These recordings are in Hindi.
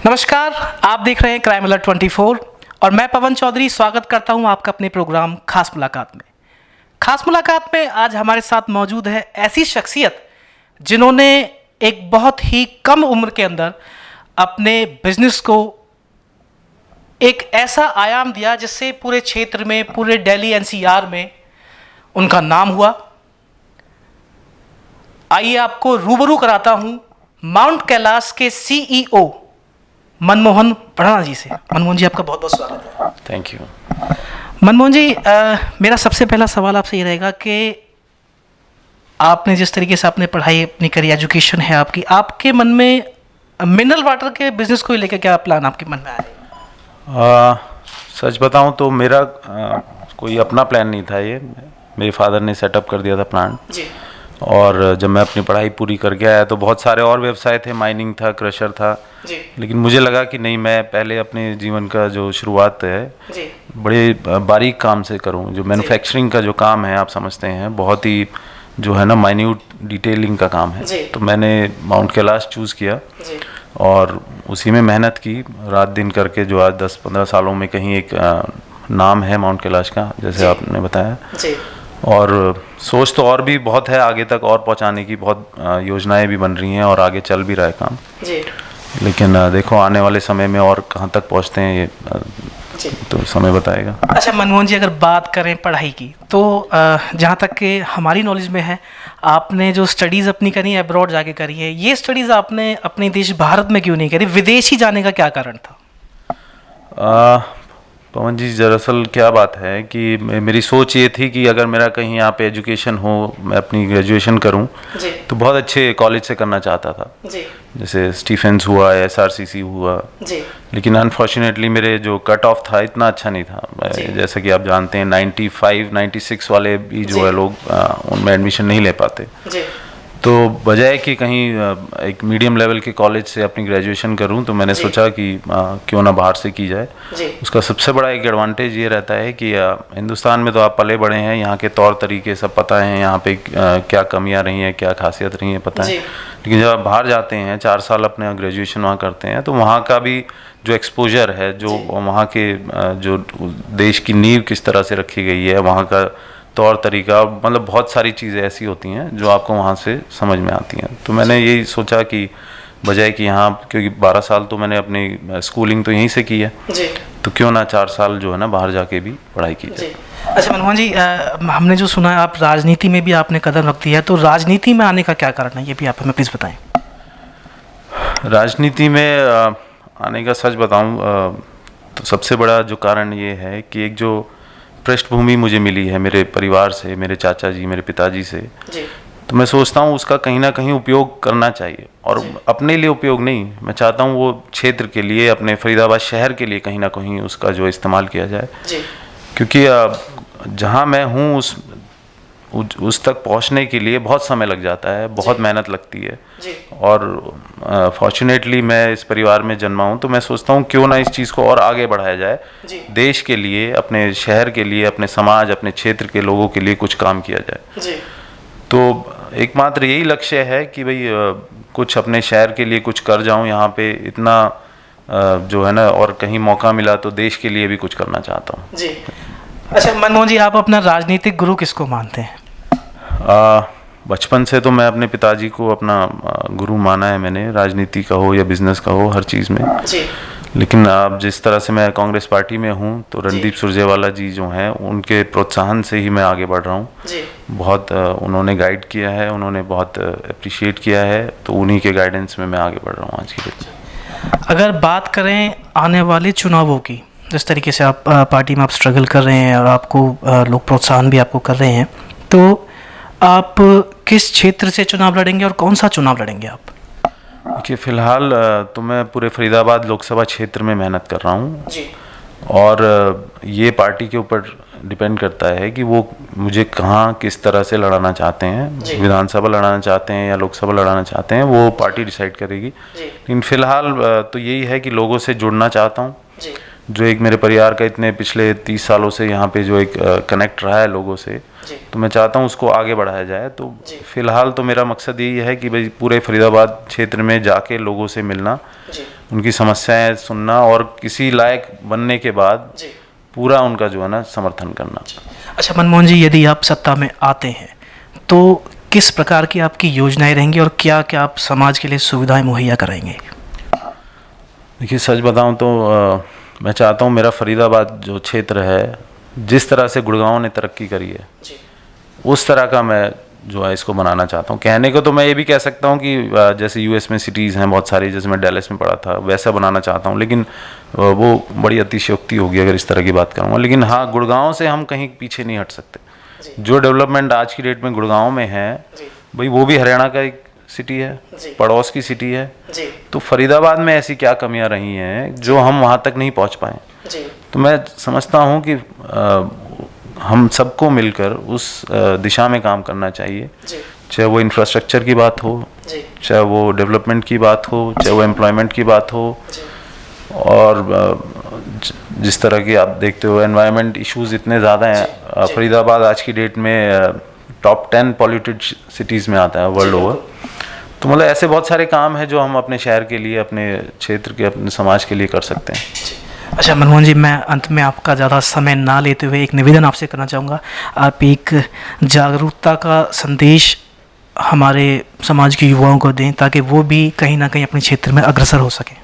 नमस्कार, आप देख रहे हैं क्राइम अलर्ट 24 और मैं पवन चौधरी स्वागत करता हूं आपका अपने प्रोग्राम खास मुलाकात में। खास मुलाकात में आज हमारे साथ मौजूद है ऐसी शख्सियत जिन्होंने एक बहुत ही कम उम्र के अंदर अपने बिजनेस को एक ऐसा आयाम दिया जिससे पूरे क्षेत्र में, पूरे दिल्ली एनसीआर में उनका नाम हुआ। आइए आपको रूबरू कराता हूं माउंट कैलाश के सीईओ मनमोहन पढ़ाना जी से। मनमोहन जी, आपका बहुत बहुत स्वागत है। Thank you. मनमोहन जी, मेरा सबसे पहला सवाल आपसे ये रहेगा कि आपने जिस तरीके से आपने पढ़ाई अपनी करी, एजुकेशन है आपकी, आपके मन में मिनरल वाटर के बिजनेस को लेकर क्या प्लान आपके मन में आया? सच बताऊं तो मेरा कोई अपना प्लान नहीं था। ये मेरे फादर ने सेटअप कर दिया था प्लान जी। और जब मैं अपनी पढ़ाई पूरी करके आया तो बहुत सारे और व्यवसाय थे, माइनिंग था, क्रशर था जी। लेकिन मुझे लगा कि नहीं, मैं पहले अपने जीवन का जो शुरुआत है जी। बड़े बारीक काम से करूं। जो मैन्युफैक्चरिंग का जो काम है, आप समझते हैं, बहुत ही जो है ना माइन्यूट डिटेलिंग का काम है। तो मैंने माउंट कैलाश चूज़ किया जी। और उसी में मेहनत की रात दिन करके, जो आज 10-15 सालों में कहीं एक नाम है माउंट कैलाश का, जैसे आपने बताया जी। और सोच तो और भी बहुत है, आगे तक और पहुंचाने की बहुत योजनाएं भी बन रही हैं और आगे चल भी रहा है काम जी। लेकिन देखो आने वाले समय में और कहां तक पहुंचते हैं ये तो समय बताएगा। अच्छा मनमोहन जी, अगर बात करें पढ़ाई की तो जहाँ तक कि हमारी नॉलेज में है, आपने जो स्टडीज़ अपनी करी है अब्रॉड जाके करी है, ये स्टडीज़ आपने अपने देश भारत में क्यों नहीं करी? विदेश ही जाने का क्या कारण था? पवन जी, दरअसल क्या बात है कि मेरी सोच ये थी कि अगर मेरा कहीं यहाँ पे एजुकेशन हो, मैं अपनी ग्रेजुएशन करूँ तो बहुत अच्छे कॉलेज से करना चाहता था जी। जैसे स्टीफेंस हुआ, एसआरसीसी हुआ जी। लेकिन अनफॉर्चुनेटली मेरे जो कट ऑफ था इतना अच्छा नहीं था। जैसा कि आप जानते हैं 95-96 वाले भी जो है लोग उनमें एडमिशन नहीं ले पाते जी। तो बजाय कि कहीं एक मीडियम लेवल के कॉलेज से अपनी ग्रेजुएशन करूं तो मैंने सोचा कि क्यों ना बाहर से की जाए। उसका सबसे बड़ा एक एडवांटेज ये रहता है कि हिंदुस्तान में तो आप पले बड़े हैं, यहाँ के तौर तरीके सब पता है, यहाँ पे क्या कमियां रही हैं, क्या खासियत रही है पता है। लेकिन जब आप बाहर जाते हैं, 4 साल अपने ग्रेजुएशन वहाँ करते हैं, तो वहाँ का भी जो एक्सपोजर है, जो वहाँ के जो देश की नींव किस तरह से रखी गई है, वहाँ का तौर तरीका, मतलब बहुत सारी चीज़ें ऐसी होती हैं जो आपको वहाँ से समझ में आती हैं। तो मैंने यही सोचा कि बजाय कि यहाँ, क्योंकि 12 साल तो मैंने अपनी स्कूलिंग तो यहीं से की है जी। तो क्यों ना 4 साल जो है ना बाहर जाके भी पढ़ाई की जाए। अच्छा मनमोहन जी, हमने जो सुना है आप राजनीति में भी आपने कदम रख दिया है, तो राजनीति में आने का क्या कारण है, ये भी आप हमें प्लीज़ बताएँ। राजनीति में आने का सच बताऊँ तो सबसे बड़ा जो कारण ये है कि एक जो पृष्ठभूमि मुझे मिली है मेरे परिवार से, मेरे चाचा जी, मेरे पिताजी से जी। तो मैं सोचता हूँ उसका कहीं ना कहीं उपयोग करना चाहिए और अपने लिए उपयोग नहीं, मैं चाहता हूँ वो क्षेत्र के लिए, अपने फरीदाबाद शहर के लिए कहीं ना कहीं उसका जो इस्तेमाल किया जाए जी। क्योंकि जहाँ मैं हूँ उस तक पहुँचने के लिए बहुत समय लग जाता है, बहुत मेहनत लगती है जी। और फॉर्चुनेटली मैं इस परिवार में जन्मा हूँ, तो मैं सोचता हूँ क्यों ना इस चीज़ को और आगे बढ़ाया जाए जी। देश के लिए, अपने शहर के लिए, अपने समाज, अपने क्षेत्र के लोगों के लिए कुछ काम किया जाए जी। तो एकमात्र यही लक्ष्य है कि भाई कुछ अपने शहर के लिए कुछ कर जाऊँ, यहाँ पे इतना जो है ना, और कहीं मौका मिला तो देश के लिए भी कुछ करना चाहता हूँ जी। अच्छा मनमोहन जी, आप अपना राजनीतिक गुरु किसको मानते हैं? बचपन से तो मैं अपने पिताजी को अपना गुरु माना है मैंने, राजनीति का हो या बिजनेस का हो, हर चीज़ में जी। लेकिन अब जिस तरह से मैं कांग्रेस पार्टी में हूँ तो रणदीप सुरजेवाला जी जो हैं, उनके प्रोत्साहन से ही मैं आगे बढ़ रहा हूँ। बहुत उन्होंने गाइड किया है, उन्होंने बहुत अप्रिशिएट किया है, तो उन्हीं के गाइडेंस में मैं आगे बढ़ रहा हूँ आज की डेट में। अगर बात करें आने वाले चुनावों की, जिस तरीके से आप पार्टी में आप स्ट्रगल कर रहे हैं और आपको लोग प्रोत्साहन भी आपको कर रहे हैं, तो आप किस क्षेत्र से चुनाव लड़ेंगे और कौन सा चुनाव लड़ेंगे आप? देखिए, फ़िलहाल तो मैं पूरे फरीदाबाद लोकसभा क्षेत्र में मेहनत कर रहा हूँ जी। और ये पार्टी के ऊपर डिपेंड करता है कि वो मुझे कहाँ किस तरह से लड़ाना चाहते हैं, विधानसभा लड़ाना चाहते हैं या लोकसभा लड़ाना चाहते हैं, वो पार्टी डिसाइड करेगी। लेकिन फ़िलहाल तो यही है कि लोगों से जुड़ना चाहता हूँ। जो एक मेरे परिवार का इतने पिछले 30 सालों से यहाँ पे जो एक कनेक्ट रहा है लोगों से, तो मैं चाहता हूँ उसको आगे बढ़ाया जाए। तो फिलहाल तो मेरा मकसद यही है कि भाई पूरे फरीदाबाद क्षेत्र में जाके लोगों से मिलना उनकी समस्याएं सुनना और किसी लायक बनने के बाद पूरा उनका जो है ना समर्थन करना। अच्छा मनमोहन जी, यदि आप सत्ता में आते हैं तो किस प्रकार की आपकी योजनाएं रहेंगी और क्या क्या आप समाज के लिए सुविधाएं मुहैया कराएंगे? देखिए सच बताऊं तो मैं चाहता हूं मेरा फरीदाबाद जो क्षेत्र है, जिस तरह से गुड़गांव ने तरक्की करी है उस तरह का मैं जो है इसको बनाना चाहता हूं। कहने को तो मैं ये भी कह सकता हूं कि जैसे यूएस में सिटीज़ हैं बहुत सारी, जैसे मैं डैलस में पढ़ा था, वैसा बनाना चाहता हूं, लेकिन वो बड़ी अतिशयोक्ति होगी अगर इस तरह की बात करूँगा। लेकिन हाँ, गुड़गांव से हम कहीं पीछे नहीं हट सकते। जो डेवलपमेंट आज की डेट में गुड़गांव में है भाई, वो भी हरियाणा का एक सिटी है, पड़ोस की सिटी है। तो फरीदाबाद में ऐसी क्या कमियां रही हैं जो हम वहाँ तक नहीं पहुँच पाए। तो मैं समझता हूँ कि हम सबको मिलकर उस दिशा में काम करना चाहिए, चाहे वो इंफ्रास्ट्रक्चर की बात हो, चाहे वो डेवलपमेंट की बात हो, चाहे वो एम्प्लॉयमेंट की बात हो, और जिस तरह की आप देखते हो एनवायरनमेंट इश्यूज इतने ज़्यादा हैं। फरीदाबाद आज की डेट में टॉप 10 पॉल्यूटेड सिटीज़ में आता है वर्ल्ड ओवर। तो मतलब ऐसे बहुत सारे काम हैं जो हम अपने शहर के लिए, अपने क्षेत्र के, अपने समाज के लिए कर सकते हैं। अच्छा मनमोहन जी, मैं अंत में आपका ज़्यादा समय ना लेते हुए एक निवेदन आपसे करना चाहूँगा। आप एक जागरूकता का संदेश हमारे समाज के युवाओं को दें ताकि वो भी कहीं ना कहीं अपने क्षेत्र में अग्रसर हो सकें।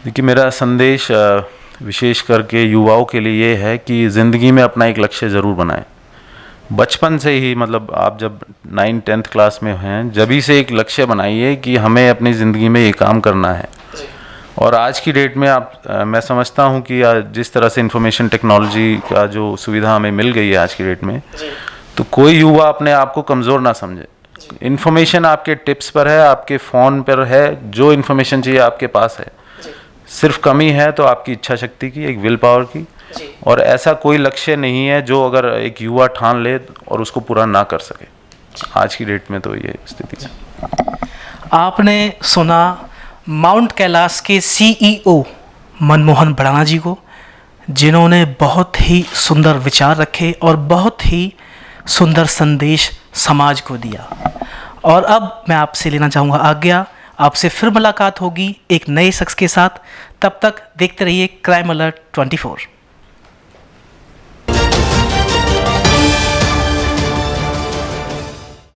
देखिए मेरा संदेश विशेष करके युवाओं के लिए ये है कि ज़िंदगी में अपना एक लक्ष्य ज़रूर बनाएं। बचपन से ही, मतलब आप जब 9th-10th क्लास में हैं, जभी से एक लक्ष्य बनाइए कि हमें अपनी ज़िंदगी में ये काम करना है। और आज की डेट में मैं समझता हूँ कि जिस तरह से इंफॉर्मेशन टेक्नोलॉजी का जो सुविधा हमें मिल गई है आज की डेट में, तो कोई युवा अपने आप को कमज़ोर ना समझे। इन्फॉर्मेशन आपके टिप्स पर है, आपके फ़ोन पर है, जो इन्फॉर्मेशन चाहिए आपके पास है। सिर्फ कमी है तो आपकी इच्छा शक्ति की, एक विल पावर की। और ऐसा कोई लक्ष्य नहीं है जो अगर एक युवा ठान ले और उसको पूरा ना कर सके। आज की डेट में तो ये स्थिति है। आपने सुना माउंट कैलाश के सीईओ मनमोहन भड़ाना जी को, जिन्होंने बहुत ही सुंदर विचार रखे और बहुत ही सुंदर संदेश समाज को दिया। और अब मैं आपसे लेना चाहूँगा आज्ञा। आपसे फिर मुलाकात होगी एक नए शख्स के साथ। तब तक देखते रहिए क्राइम अलर्ट 24।